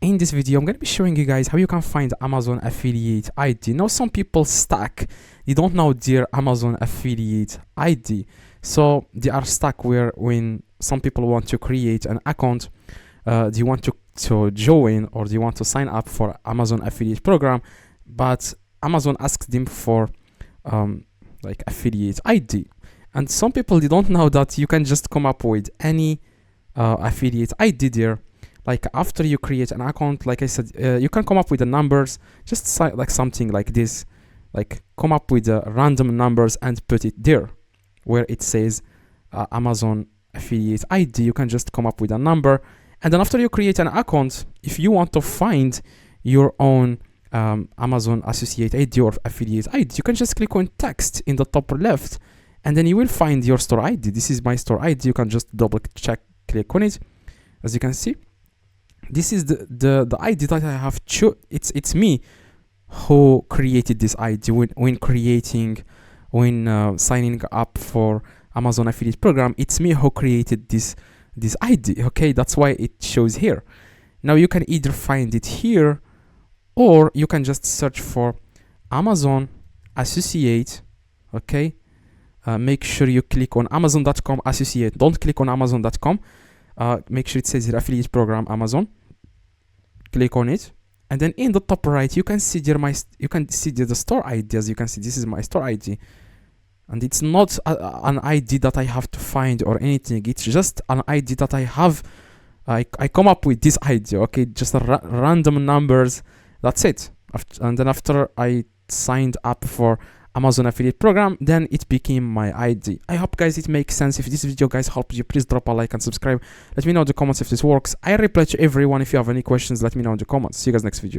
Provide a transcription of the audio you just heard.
in this video I'm going to be showing you guys how you can find Amazon affiliate ID. Now some people stuck, they don't know their Amazon affiliate ID, so they are stuck where when some people want to create an account, they want to join or they want to sign up for Amazon affiliate program, but Amazon asks them for like affiliate ID, and some people they don't know that you can just come up with any affiliate ID there. Like after you create an account, like I said, you can come up with the numbers, just like something like this, like come up with the random numbers and put it there where it says Amazon affiliate ID. You can just come up with a number, and then after you create an account, if you want to find your own Amazon associate ID or affiliate ID, you can just click on text in the top left, and then you will find your store ID. This is my store ID. You can just double check, click on it. As you can see, this is the ID that I have it's me who created this ID when signing up for Amazon affiliate program. It's me who created this ID. Okay, that's why it shows here. Now you can either find it here, or you can just search for Amazon associate. Okay, make sure you click on amazon.com associate. Don't click on amazon.com. Make sure it says here affiliate program Amazon. Click on it, and then in the top right you can see there the store ID. As you can see, this is my store ID, and it's not an ID that I have to find or anything. It's just an ID that I have. I come up with this ID. Okay, just random numbers. That's it. And then after I signed up for Amazon affiliate program, then it became my ID. I hope guys it makes sense. If this video guys helped you, please drop a like and subscribe. Let me know in the comments if this works. I reply to everyone. If you have any questions, let me know in the comments. See you guys next video.